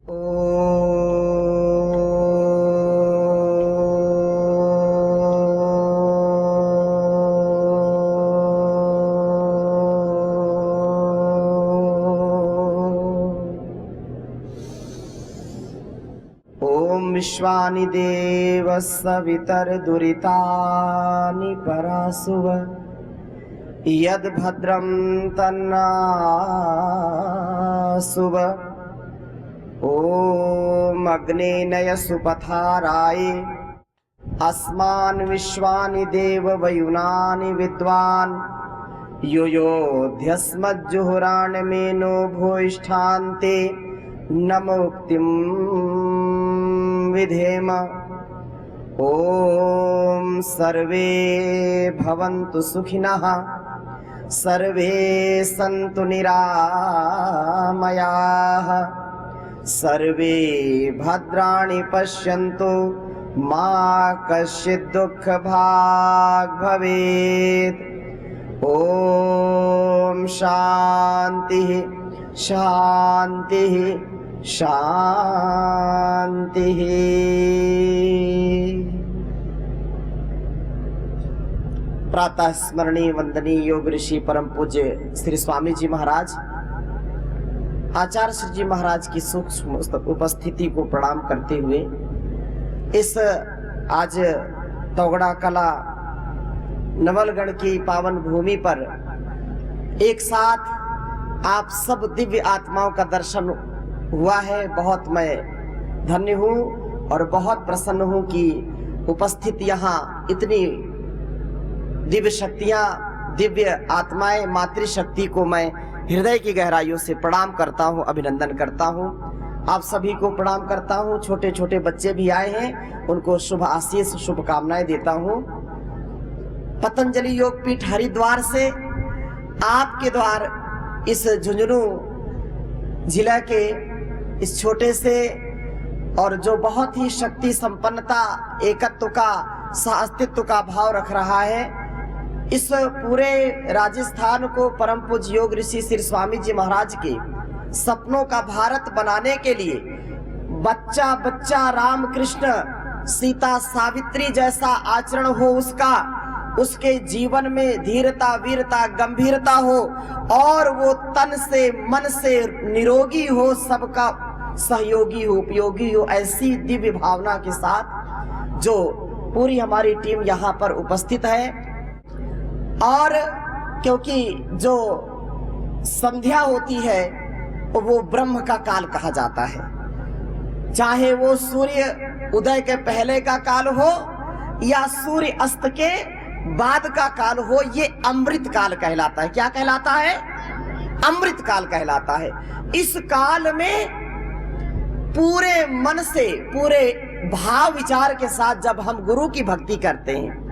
ओम विश्वानि देव सवितर्दुरितानि परासुव यद भद्रं तन्नासुव। ओम अग्नेनय सुपथाराय अस्मान् विश्वानि देव वयुनानि विद्वान् योयोध्यस्मज्जुहुराणमेनो भूयिष्ठान्ते नमोक्तिं विधेम। ओम सर्वे भवन्तु सुखिनः सर्वे सन्तु निरामयाः सर्वे भद्राणि पश्यन्तु मा कश्चित् दुःखभाग् भवेत्। ओम शान्तिः शान्तिः शान्तिः। प्रातः स्मरणीय वंदनीय योग ऋषि परम पूज्य श्री स्वामी जी महाराज, आचार्य श्री जी महाराज की सूक्ष्म उपस्थिति को प्रणाम करते हुए इस आज तोगड़ा कला नवलगढ़ की पावन भूमि पर एक साथ आप सब दिव्य आत्माओं का दर्शन हुआ है। बहुत मैं धन्य हूँ और बहुत प्रसन्न हूँ कि उपस्थित यहाँ इतनी दिव्य शक्तियाँ, दिव्य आत्माएं, मातृशक्ति को मैं हृदय की गहराइयों से प्रणाम करता हूँ, अभिनंदन करता हूँ। आप सभी को प्रणाम करता हूँ। छोटे छोटे बच्चे भी आए हैं, उनको शुभ आशीष, शुभकामनाएं देता हूँ। पतंजलि योगपीठ हरिद्वार से आपके द्वार इस झुंझुनू जिला के इस छोटे से और जो बहुत ही शक्ति संपन्नता, एकत्व का, सहअस्तित्व का भाव रख रहा है, इस पूरे राजस्थान को परम पूज्य योग ऋषि श्री स्वामी जी महाराज के सपनों का भारत बनाने के लिए बच्चा बच्चा राम कृष्ण सीता सावित्री जैसा आचरण हो उसका, उसके जीवन में धीरता, वीरता, गंभीरता हो और वो तन से मन से निरोगी हो, सबका सहयोगी हो, उपयोगी हो, ऐसी दिव्य भावना के साथ जो पूरी हमारी टीम यहाँ पर उपस्थित है। और क्योंकि जो संध्या होती है वो ब्रह्म का काल कहा जाता है, चाहे वो सूर्य उदय के पहले का काल हो या सूर्य अस्त के बाद का काल हो, ये अमृत काल कहलाता है। क्या कहलाता है? अमृत काल कहलाता है। इस काल में पूरे मन से, पूरे भाव विचार के साथ जब हम गुरु की भक्ति करते हैं,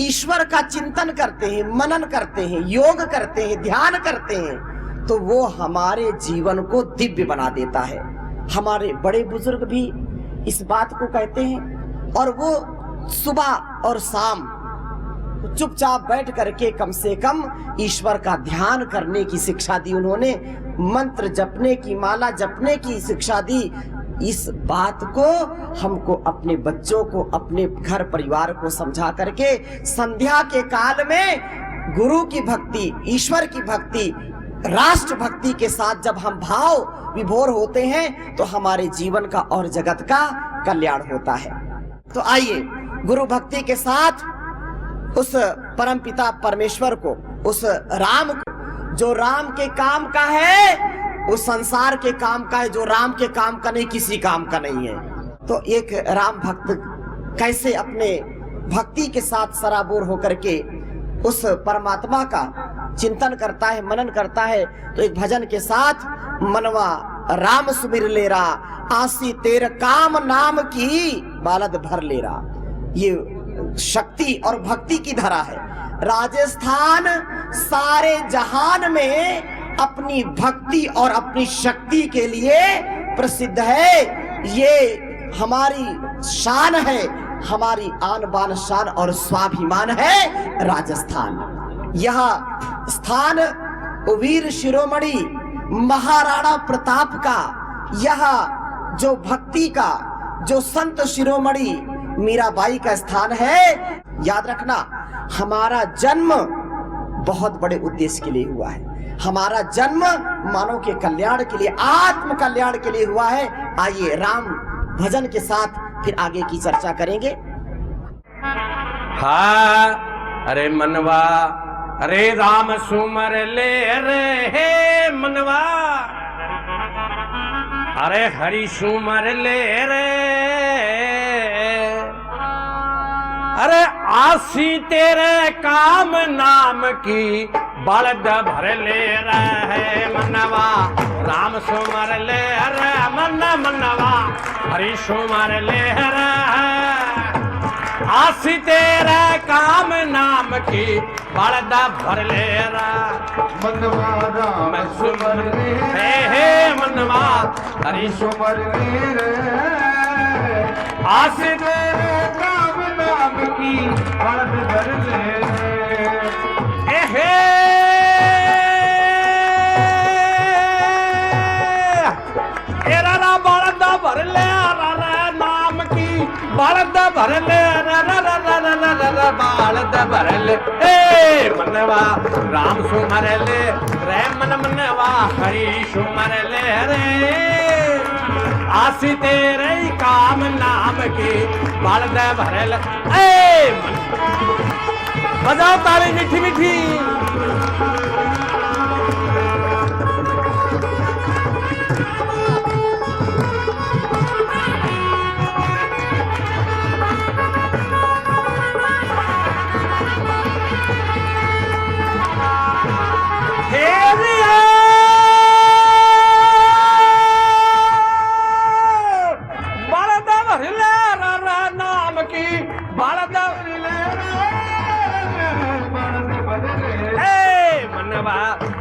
ईश्वर का चिंतन करते हैं, मनन करते हैं, योग करते हैं, ध्यान करते हैं, तो वो हमारे जीवन को दिव्य बना देता है। हमारे बड़े बुजुर्ग भी इस बात को कहते हैं और वो सुबह और शाम चुपचाप बैठ करके कम से कम ईश्वर का ध्यान करने की शिक्षा दी उन्होंने, मंत्र जपने की, माला जपने की शिक्षा दी। इस बात को हमको अपने बच्चों को, अपने घर परिवार को समझा करके संध्या के काल में गुरु की भक्ति, ईश्वर की भक्ति, राष्ट्र भक्ति के साथ जब हम भाव विभोर होते हैं तो हमारे जीवन का और जगत का कल्याण होता है। तो आइए गुरु भक्ति के साथ उस परमपिता परमेश्वर को, उस राम को, जो राम के काम का है, उस संसार के काम का है, जो राम के काम का नहीं, किसी काम का नहीं है। तो एक राम भक्त कैसे अपने भक्ति के साथ सराबोर होकर के उस परमात्मा का चिंतन करता है, मनन करता है। तो एक भजन के साथ मनवा राम सुमिर लेरा, आसी तेर काम नाम की बालद भर लेरा, ये शक्ति और भक्ति की धरा है। राजस्थान सारे जहान में अपनी भक्ति और अपनी शक्ति के लिए प्रसिद्ध है। ये हमारी शान है, हमारी आन बान शान और स्वाभिमान है राजस्थान। यह स्थान वीर शिरोमणि महाराणा प्रताप का, यह जो भक्ति का, जो संत शिरोमणि मीराबाई का स्थान है। याद रखना, हमारा जन्म बहुत बड़े उद्देश्य के लिए हुआ है। हमारा जन्म मानव के कल्याण के लिए, आत्म कल्याण के लिए हुआ है। आइए राम भजन के साथ फिर आगे की चर्चा करेंगे। हाँ अरे मनवा, अरे राम सुमर ले रे मनवा, अरे हरि सुमर ले रे, अरे आसी तेरे काम नाम की बलद भर ले रहे मनवा, राम सुमर ले रे मन मनवा, हरि सुमर ले रे, आसी तेरे काम नाम की बलद भर ले रहा मनवा, राम सुमर ले हे मनवा, हरि सुमर ले रे, आस तेरे काम नाम की बलद भर ले रे, हे बलद भर ले नाम की बलद भर ले, बलद भर ले मनवा, राम सुमर ले रे मन मनवा, हरि सुमर ले रे, आसी तेरे काम नाम की बलद भर ले। बजाओ ताली मीठी मीठी।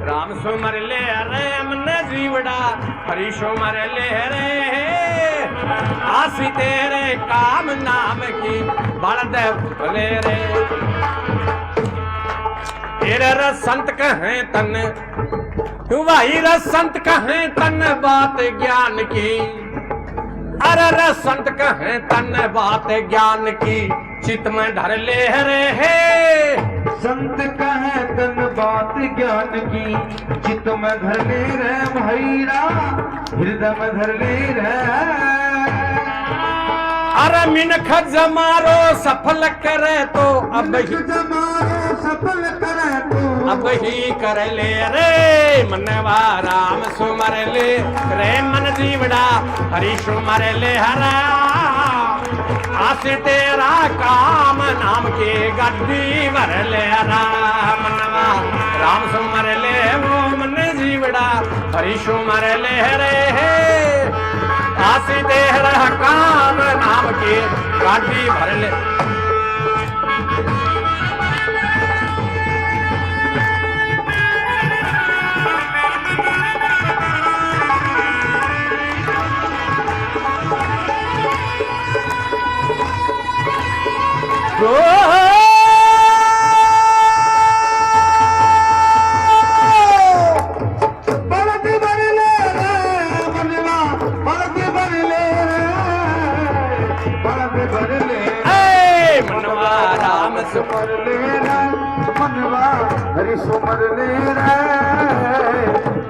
राम सुमर ले रे मन जीवड़ा, हरि सुमर ले रे, आसी तेरे काम नाम की बलद ले रे। तेरे रस संत कहें तन, भाई रस संत कहें तन बात ज्ञान की, अरे रस संत कहें तन बात ज्ञान की, चित में धर ले रे, संत कहे तन बात ज्ञान की, चित में धर ले रे भैरा, हृदय में धर ले रे, अरे मिनख जमारो सफल करे तो अब ही जमारो सफल करे तो अब ही कर ले रे मनवा, राम सुमर ले रे मन जीवड़ा, हरि सुमर ले हरा, आस तेरा काम नाम की गद्दी भर ले राम मनवा, राम सुमर ले वो मन जीवड़ा, हरि सुमर ले रे, आस तेरा काम नाम की गद्दी भर ले। बलद भर ले रे मनवा, बलद भर ले रे, बलद भर ले मनवा, राम सुमर ले रे मनवा, हरि सुमर ले रे,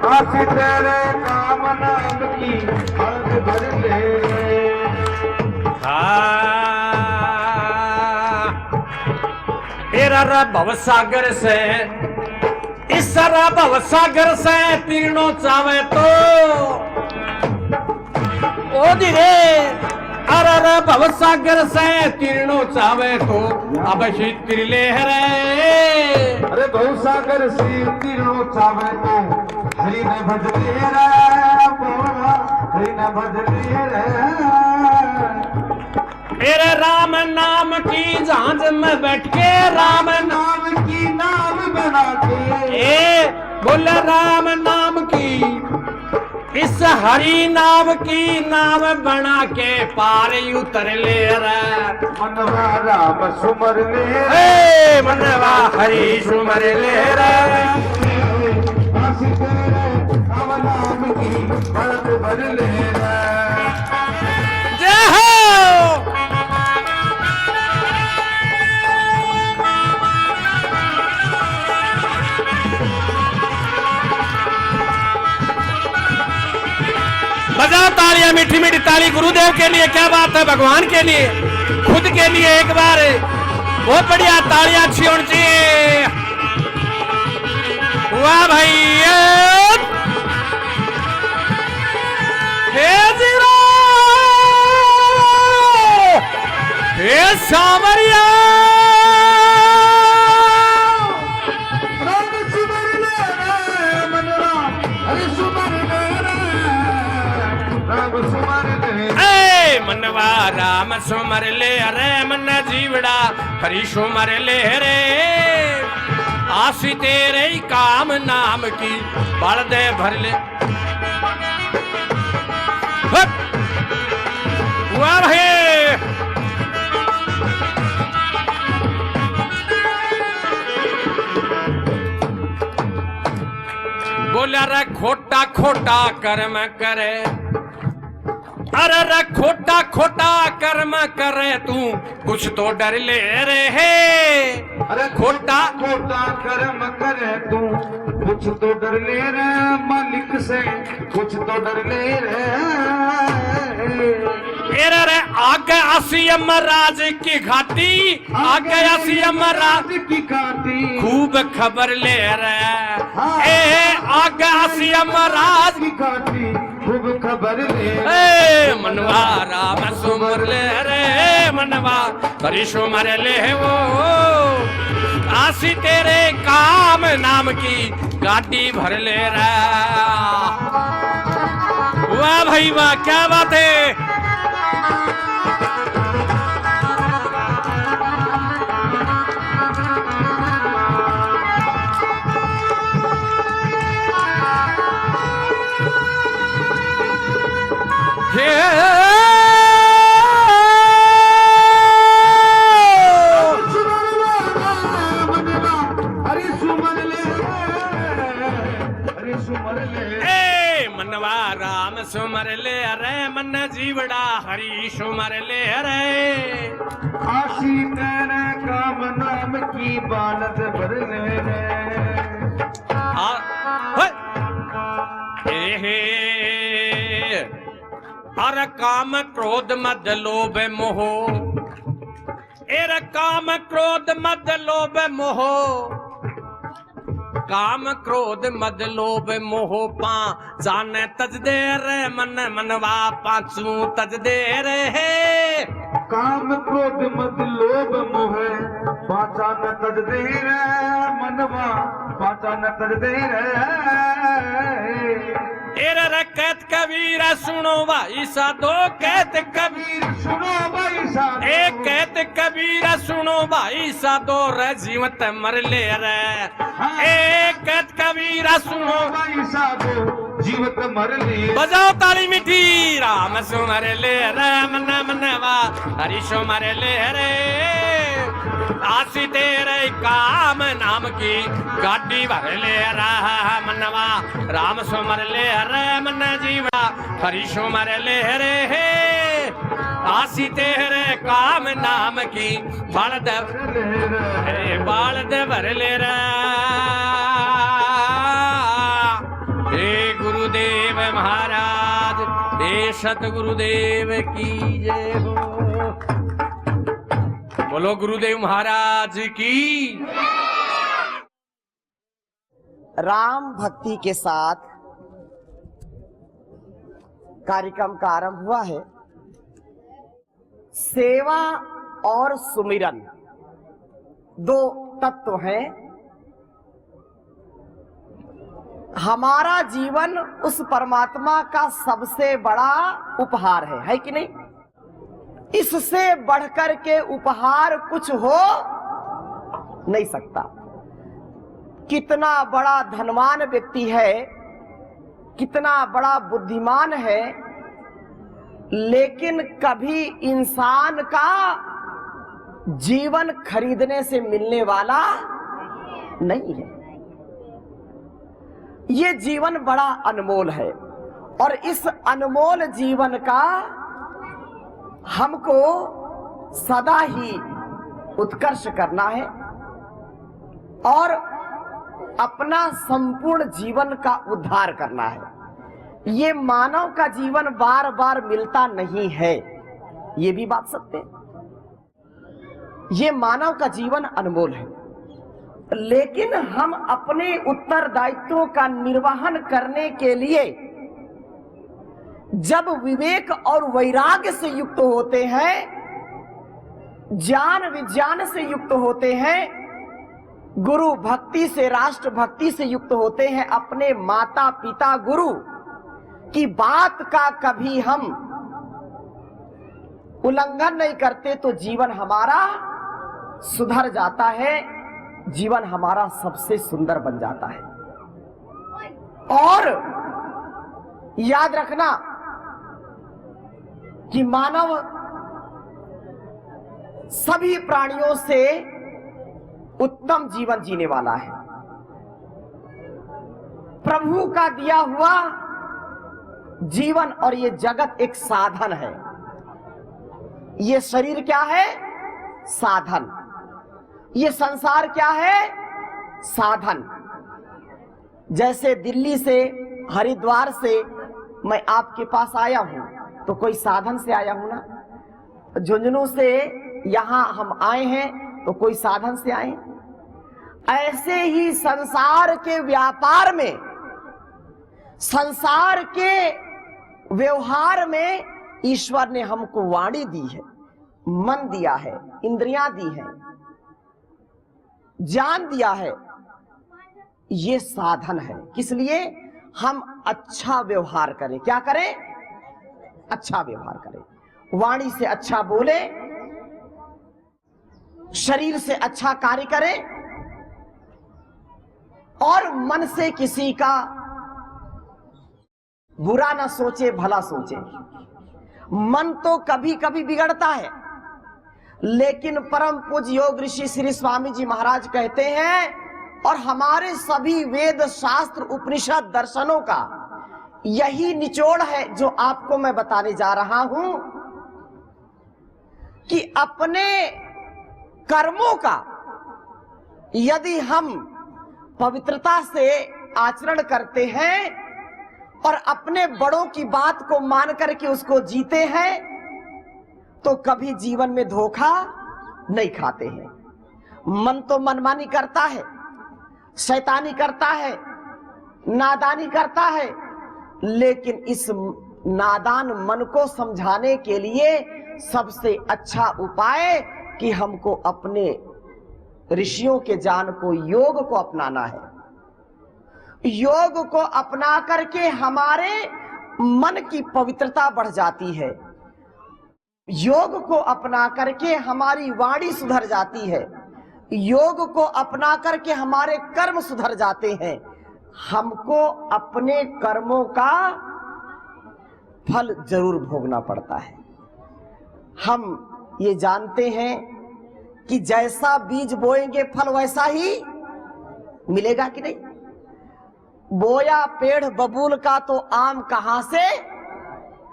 आसी तेरे काम नाम की बलद भर ले रे। तेरा भव सागर से, इस भव सागर से तीर्णों चावे तो ओ धीरे, अरे भव सागर से तीर्णों चावे तो अब ही तिरले रे, अरे भव सागर से तीर्णों चावे तो हरि ने भज ले रे, हरि ने भज ले रे, मेरे राम नाम की झांझ में बैठ के, राम नाम की नाम बना के, बोले राम नाम की, इस हरि नाम की नाम बना के पार उतर ले रे, मनवा राम सुमर ले, मनवा हरि सुमर ले रे, आसी तेरे काम नाम की बलद भर ले रे। है मीठी मीठी ताली गुरुदेव के लिए, क्या बात है, भगवान के लिए, खुद के लिए एक बार बहुत बढ़िया तालियां अच्छी होनी चाहिए। वाह भाई, हे जीरो, हे सावरिया, मनवा राम सुमर ले रे मन जीवड़ा हरि सुमर ले रे, आसी तेरे ही काम नाम की बल दे भर ले। वाह भाई, बोला रे खोटा खोटा कर्म करे, अरे रे खोटा खोटा कर्म करे तू कुछ तो डर ले रे है। अरे खोटा खोटा कर्म करे तू कुछ तो डर ले रे, मालिक से कुछ तो डर ले रे। रे आगे आसी अमराज की घाटी, आगे आसी अमराज की घाटी खूब खबर ले रे, ए आगे आसी अमराज की घाटी खूब खबर ले। मनवा राम सुमर ले रे, मनवा हरि सुमर ले वो, आसी तेरे काम नाम की गाड़ी भर ले रे। वाह भाई वाह, क्या बात है। मनवा राम सुमर ले रे मन जीवड़ा हरि सुमर ले रे, आशी तेरे काम नाम की बालत भर ले रे। अरे काम क्रोध मद लोभ मोह, एरे काम क्रोध मद लोभ मोह, काम क्रोध मद लोभ मोह पा जाने तज दे रे, मन मनवा पांचू तज दे रे है। काम क्रोध मद लोभ मोह पाचा न तज दे रे, मनवा पाचा न तज दे रे। एरे कहत कबीर सुनो भाई साधो, कहत कबीर सुनो भाई साधो, ए कहत कबीर सुनो भाई साधो रे, जीवत मर ले रे, ए कहत कबीर सुनो भाई साधो जीवत मर ले। बजाओ ताली मीठी, राम सुमर ले रे मन मनवा हरि सुमर ले रे, आसी तेरे काम नाम की गाड़ी भर ले रहा, मनवा राम सुमर ले रे मन जीवा हरि सुमर ले रे है, आसी तेरे काम नाम की बालद भर ले रहा। हे गुरुदेव महाराज, हे सतगुरुदेव की जय हो। बोलो गुरुदेव महाराज की। राम भक्ति के साथ कार्यक्रम का आरंभ हुआ है। सेवा और सुमिरन दो तत्व हैं। हमारा जीवन उस परमात्मा का सबसे बड़ा उपहार है कि नहीं? इससे बढ़कर के उपहार कुछ हो नहीं सकता। कितना बड़ा धनवान व्यक्ति है, कितना बड़ा बुद्धिमान है, लेकिन कभी इंसान का जीवन खरीदने से मिलने वाला नहीं है। ये जीवन बड़ा अनमोल है और इस अनमोल जीवन का हमको सदा ही उत्कर्ष करना है और अपना संपूर्ण जीवन का उद्धार करना है। ये मानव का जीवन बार बार मिलता नहीं है, ये भी बात सत्य है। ये मानव का जीवन अनमोल है, लेकिन हम अपने उत्तरदायित्वों का निर्वहन करने के लिए जब विवेक और वैराग्य से युक्त होते हैं, ज्ञान विज्ञान से युक्त होते हैं, गुरु भक्ति से, राष्ट्र भक्ति से युक्त होते हैं, अपने माता पिता गुरु की बात का कभी हम उल्लंघन नहीं करते, तो जीवन हमारा सुधर जाता है, जीवन हमारा सबसे सुंदर बन जाता है। और याद रखना कि मानव सभी प्राणियों से उत्तम जीवन जीने वाला है। प्रभु का दिया हुआ जीवन और ये जगत एक साधन है। ये शरीर क्या है? साधन। ये संसार क्या है? साधन। जैसे दिल्ली से, हरिद्वार से मैं आपके पास आया हूं तो कोई साधन से आया हूं ना। झुंझुनू से यहां हम आए हैं तो कोई साधन से आए। ऐसे ही संसार के व्यापार में, संसार के व्यवहार में ईश्वर ने हमको वाणी दी है, मन दिया है, इंद्रियां दी है, ज्ञान दिया है। ये साधन है। किस लिए? हम अच्छा व्यवहार करें। क्या करें? अच्छा व्यवहार करें। वाणी से अच्छा बोले, शरीर से अच्छा कार्य करें और मन से किसी का बुरा ना सोचे, भला सोचे। मन तो कभी कभी बिगड़ता है, लेकिन परम पूज्य योग ऋषि श्री स्वामी जी महाराज कहते हैं, और हमारे सभी वेद शास्त्र उपनिषद दर्शनों का यही निचोड़ है जो आपको मैं बताने जा रहा हूं, कि अपने कर्मों का यदि हम पवित्रता से आचरण करते हैं और अपने बड़ों की बात को मान करके उसको जीते हैं, तो कभी जीवन में धोखा नहीं खाते हैं। मन तो मनमानी करता है, शैतानी करता है, नादानी करता है, लेकिन इस नादान मन को समझाने के लिए सबसे अच्छा उपाय कि हमको अपने ऋषियों के ज्ञान को, योग को अपनाना है। योग को अपना करके हमारे मन की पवित्रता बढ़ जाती है। योग को अपना करके हमारी वाणी सुधर जाती है। योग को अपना करके हमारे कर्म सुधर जाते हैं। हमको अपने कर्मों का फल जरूर भोगना पड़ता है। हम ये जानते हैं कि जैसा बीज बोएंगे फल वैसा ही मिलेगा कि नहीं। बोया पेड़ बबूल का तो आम कहां से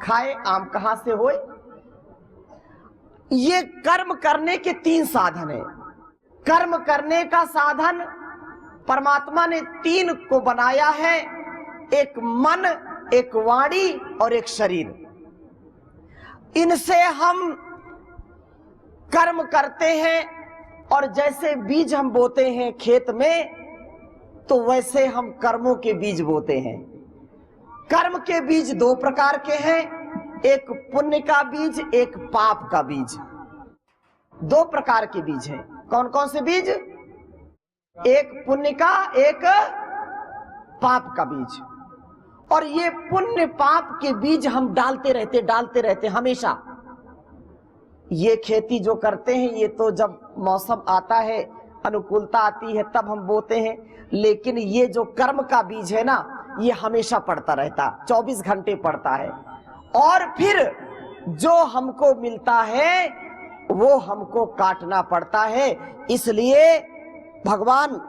खाए, आम कहां से होए। ये कर्म करने के 3 साधन है। कर्म करने का साधन परमात्मा ने 3 को बनाया है, एक मन, एक वाणी और एक शरीर। इनसे हम कर्म करते हैं, और जैसे बीज हम बोते हैं खेत में, तो वैसे हम कर्मों के बीज बोते हैं। कर्म के बीज 2 प्रकार के हैं, एक पुण्य का बीज, एक पाप का बीज। 2 प्रकार के बीज हैं। कौन कौन से बीज? एक पुण्य का, एक पाप का बीज। और ये पुण्य पाप के बीज हम डालते रहते हमेशा। ये खेती जो करते हैं, ये तो जब मौसम आता है, अनुकूलता आती है, तब हम बोते हैं। लेकिन ये जो कर्म का बीज है ना, ये हमेशा पड़ता रहता, 24 घंटे पड़ता है। और फिर जो हमको मिलता है वो हमको काटना पड़ता है। इसलिए भगवान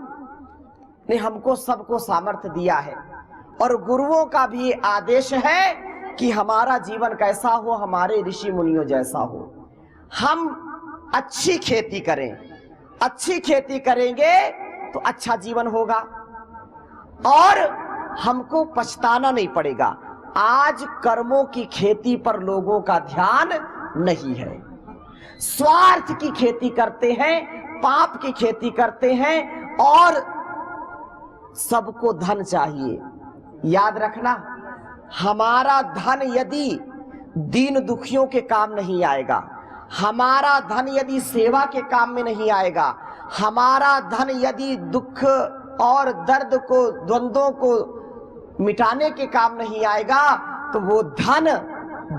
ने हमको सबको सामर्थ्य दिया है, और गुरुओं का भी आदेश है कि हमारा जीवन कैसा हो, हमारे ऋषि मुनियों जैसा हो। हम अच्छी खेती करें, अच्छी खेती करेंगे तो अच्छा जीवन होगा, और हमको पछताना नहीं पड़ेगा। आज कर्मों की खेती पर लोगों का ध्यान नहीं है, स्वार्थ की खेती करते हैं, पाप की खेती करते हैं और सबको धन चाहिए। याद रखना, हमारा धन यदि दीन दुखियों के काम नहीं आएगा, हमारा धन यदि सेवा के काम में नहीं आएगा, हमारा धन यदि दुख और दर्द को, द्वंद्वों को मिटाने के काम नहीं आएगा, तो वो धन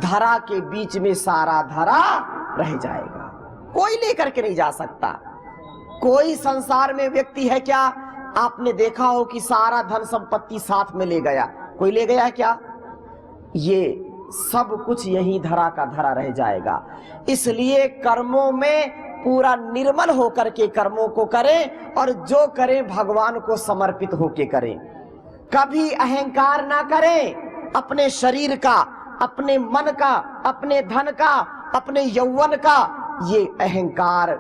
धरा के बीच में सारा धरा रह जाएगा, कोई लेकर के नहीं जा सकता। कोई संसार में व्यक्ति है क्या आपने देखा हो कि सारा धन संपत्ति साथ में ले गया? कोई ले गया है क्या? ये सब कुछ यही धरा का धरा रह जाएगा। इसलिए कर्मों में पूरा निर्मल होकर के कर्मों को करें और जो करें भगवान को समर्पित होकर करें। कभी अहंकार ना करें अपने शरीर का, अपने मन का, अपने धन का, अपने यौवन का। ये अहंकार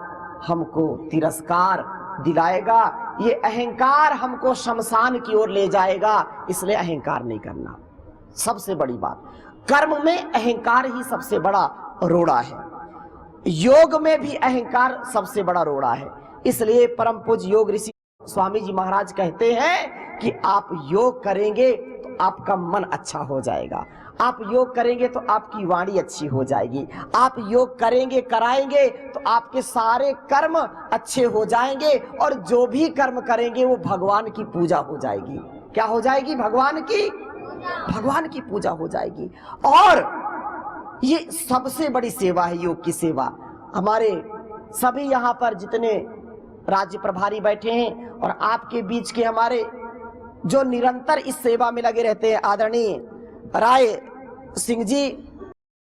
हमको तिरस्कार दिलाएगा, ये अहंकार हमको शमशान की ओर ले जाएगा। इसलिए अहंकार नहीं करना। सबसे बड़ी बात, कर्म में अहंकार ही सबसे बड़ा रोड़ा है, योग में भी अहंकार सबसे बड़ा रोड़ा है। इसलिए परम पूज्य योग ऋषि स्वामी जी महाराज कहते हैं कि आप योग करेंगे तो आपका मन अच्छा हो जाएगा, आप योग करेंगे तो आपकी वाणी अच्छी हो जाएगी, आप योग करेंगे कराएंगे तो आपके सारे कर्म अच्छे हो जाएंगे और जो भी कर्म करेंगे वो भगवान की पूजा हो जाएगी। क्या हो जाएगी? भगवान की पूजा हो जाएगी। और ये सबसे बड़ी सेवा है योग की सेवा। हमारे सभी यहाँ पर जितने राज्य प्रभारी बैठे हैं और आपके बीच के हमारे जो निरंतर इस सेवा में लगे रहते हैं, आदरणीय राय सिंह जी,